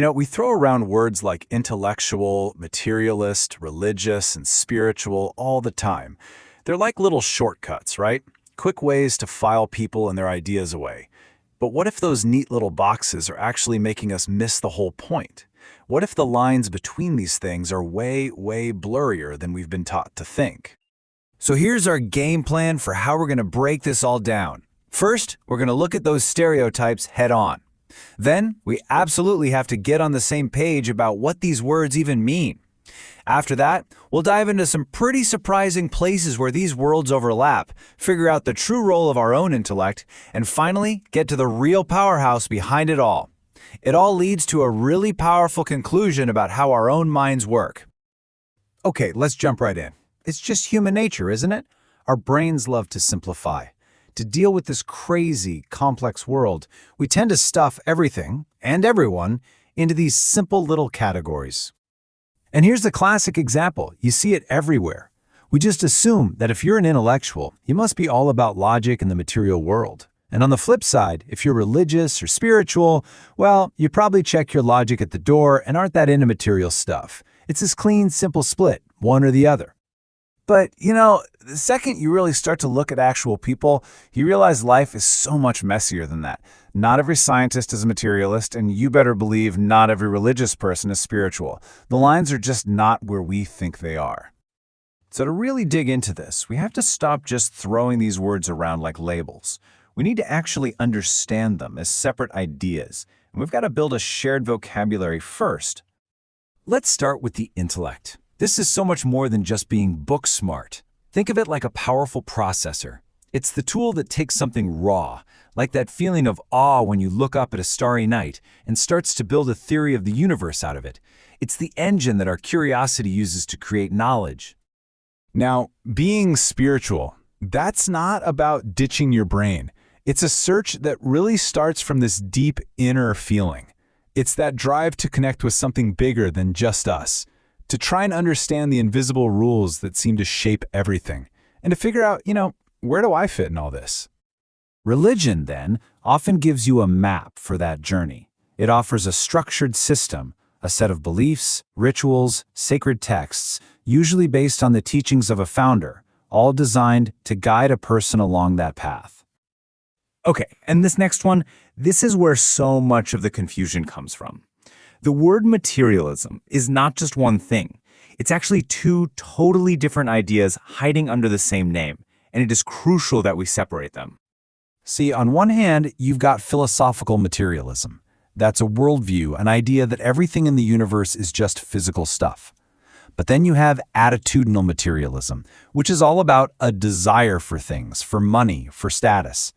We throw around words like intellectual, materialist, religious, and spiritual all the time. They're like little shortcuts, right? Quick ways to file people and their ideas away. But what if those neat little boxes are actually making us miss the whole point? What if the lines between these things are way, way blurrier than we've been taught to think? So here's our game plan for how we're going to break this all down. First, we're going to look at those stereotypes head on. Then, we absolutely have to get on the same page about what these words even mean. After that, we'll dive into some pretty surprising places where these worlds overlap, figure out the true role of our own intellect, and finally, get to the real powerhouse behind it all. It all leads to a really powerful conclusion about how our own minds work. Okay, let's jump right in. It's just human nature, isn't it? Our brains love to simplify. To deal with this crazy, complex world, we tend to stuff everything, and everyone, into these simple little categories. And here's the classic example. You see it everywhere. We just assume that if you're an intellectual, you must be all about logic in the material world. And on the flip side, if you're religious or spiritual, well, you probably check your logic at the door and aren't that into material stuff. It's this clean, simple split, one or the other. But, the second you really start to look at actual people, you realize life is so much messier than that. Not every scientist is a materialist, and you better believe not every religious person is spiritual. The lines are just not where we think they are. So to really dig into this, we have to stop just throwing these words around like labels. We need to actually understand them as separate ideas, and we've got to build a shared vocabulary first. Let's start with the intellect. This is so much more than just being book smart. Think of it like a powerful processor. It's the tool that takes something raw, like that feeling of awe when you look up at a starry night, and starts to build a theory of the universe out of it. It's the engine that our curiosity uses to create knowledge. Now, being spiritual, that's not about ditching your brain. It's a search that really starts from this deep inner feeling. It's that drive to connect with something bigger than just us, to try and understand the invisible rules that seem to shape everything, and to figure out, where do I fit in all this? Religion, then, often gives you a map for that journey. It offers a structured system, a set of beliefs, rituals, sacred texts, usually based on the teachings of a founder, all designed to guide a person along that path. Okay, and this next one, this is where so much of the confusion comes from. The word materialism is not just one thing. It's actually two totally different ideas hiding under the same name, and it is crucial that we separate them. See, on one hand, you've got philosophical materialism. That's a worldview, an idea that everything in the universe is just physical stuff. But then you have attitudinal materialism, which is all about a desire for things, for money, for status.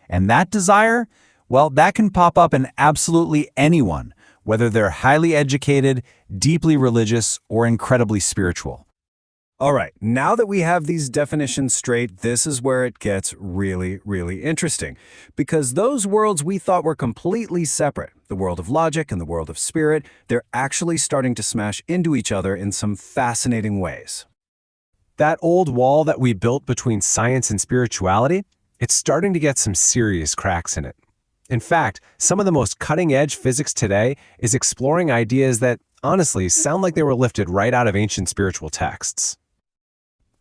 And that desire, well, that can pop up in absolutely anyone, whether they're highly educated, deeply religious, or incredibly spiritual. All right, now that we have these definitions straight, this is where it gets really, really interesting. Because those worlds we thought were completely separate, the world of logic and the world of spirit, they're actually starting to smash into each other in some fascinating ways. That old wall that we built between science and spirituality, it's starting to get some serious cracks in it. In fact, some of the most cutting-edge physics today is exploring ideas that, honestly, sound like they were lifted right out of ancient spiritual texts.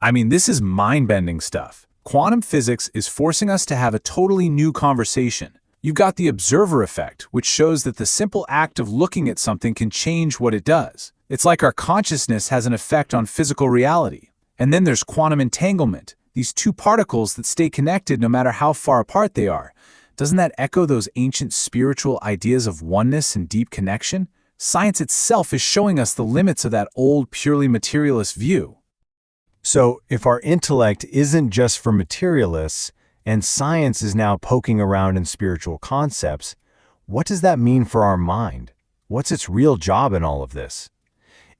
I mean, this is mind-bending stuff. Quantum physics is forcing us to have a totally new conversation. You've got the observer effect, which shows that the simple act of looking at something can change what it does. It's like our consciousness has an effect on physical reality. And then there's quantum entanglement, these two particles that stay connected no matter how far apart they are. Doesn't that echo those ancient spiritual ideas of oneness and deep connection? Science itself is showing us the limits of that old, purely materialist view. So, if our intellect isn't just for materialists, and science is now poking around in spiritual concepts, what does that mean for our mind? What's its real job in all of this?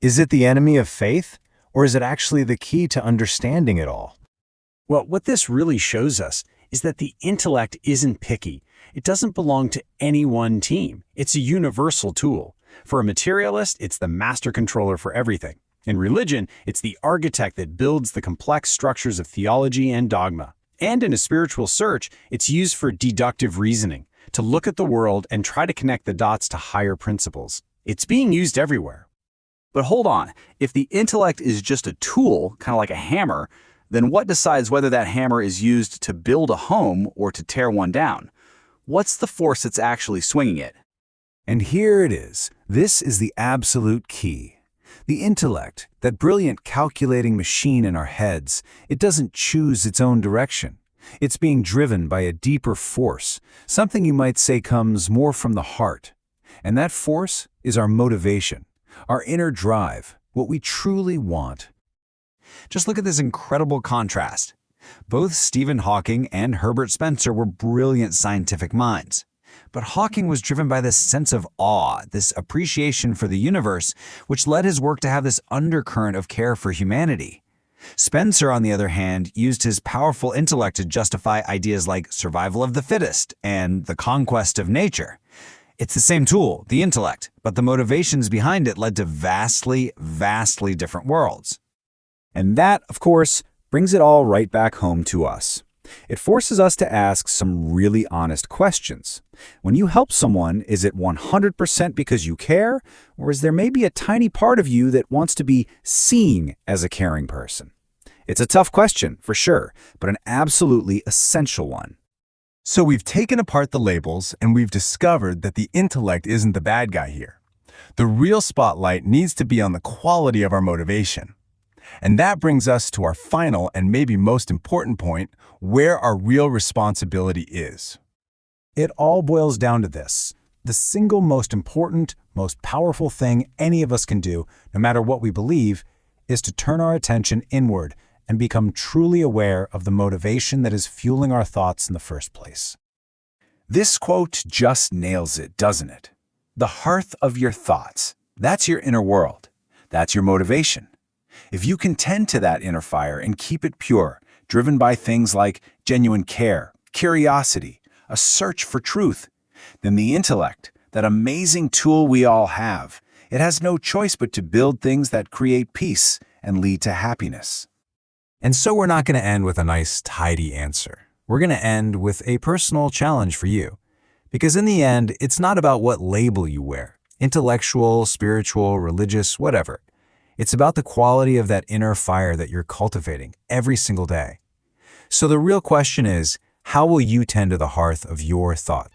Is it the enemy of faith, or is it actually the key to understanding it all? Well, what this really shows us is that the intellect isn't picky. It doesn't belong to any one team. It's a universal tool. For a materialist, it's the master controller for everything. In religion, it's the architect that builds the complex structures of theology and dogma. And in a spiritual search, it's used for deductive reasoning, to look at the world and try to connect the dots to higher principles. It's being used everywhere. But hold on, if the intellect is just a tool, kind of like a hammer, then what decides whether that hammer is used to build a home or to tear one down? What's the force that's actually swinging it? And here it is. This is the absolute key. The intellect, that brilliant calculating machine in our heads, it doesn't choose its own direction. It's being driven by a deeper force, something you might say comes more from the heart. And that force is our motivation, our inner drive, what we truly want. Just look at this incredible contrast. Both Stephen Hawking and Herbert Spencer were brilliant scientific minds. But Hawking was driven by this sense of awe, this appreciation for the universe, which led his work to have this undercurrent of care for humanity. Spencer, on the other hand, used his powerful intellect to justify ideas like survival of the fittest and the conquest of nature. It's the same tool, the intellect, but the motivations behind it led to vastly, vastly different worlds. And that, of course, brings it all right back home to us. It forces us to ask some really honest questions. When you help someone, is it 100% because you care, or is there maybe a tiny part of you that wants to be seen as a caring person? It's a tough question, for sure, but an absolutely essential one. So we've taken apart the labels and we've discovered that the intellect isn't the bad guy here. The real spotlight needs to be on the quality of our motivation. And that brings us to our final and maybe most important point, where our real responsibility is. It all boils down to this. The single most important, most powerful thing any of us can do, no matter what we believe, is to turn our attention inward and become truly aware of the motivation that is fueling our thoughts in the first place. This quote just nails it, doesn't it? The hearth of your thoughts. That's your inner world. That's your motivation. If you can tend to that inner fire and keep it pure, driven by things like genuine care, curiosity, a search for truth, then the intellect, that amazing tool we all have, it has no choice but to build things that create peace and lead to happiness. And so we're not going to end with a nice, tidy answer. We're going to end with a personal challenge for you. Because in the end, it's not about what label you wear, intellectual, spiritual, religious, whatever. It's about the quality of that inner fire that you're cultivating every single day. So the real question is, how will you tend to the hearth of your thought?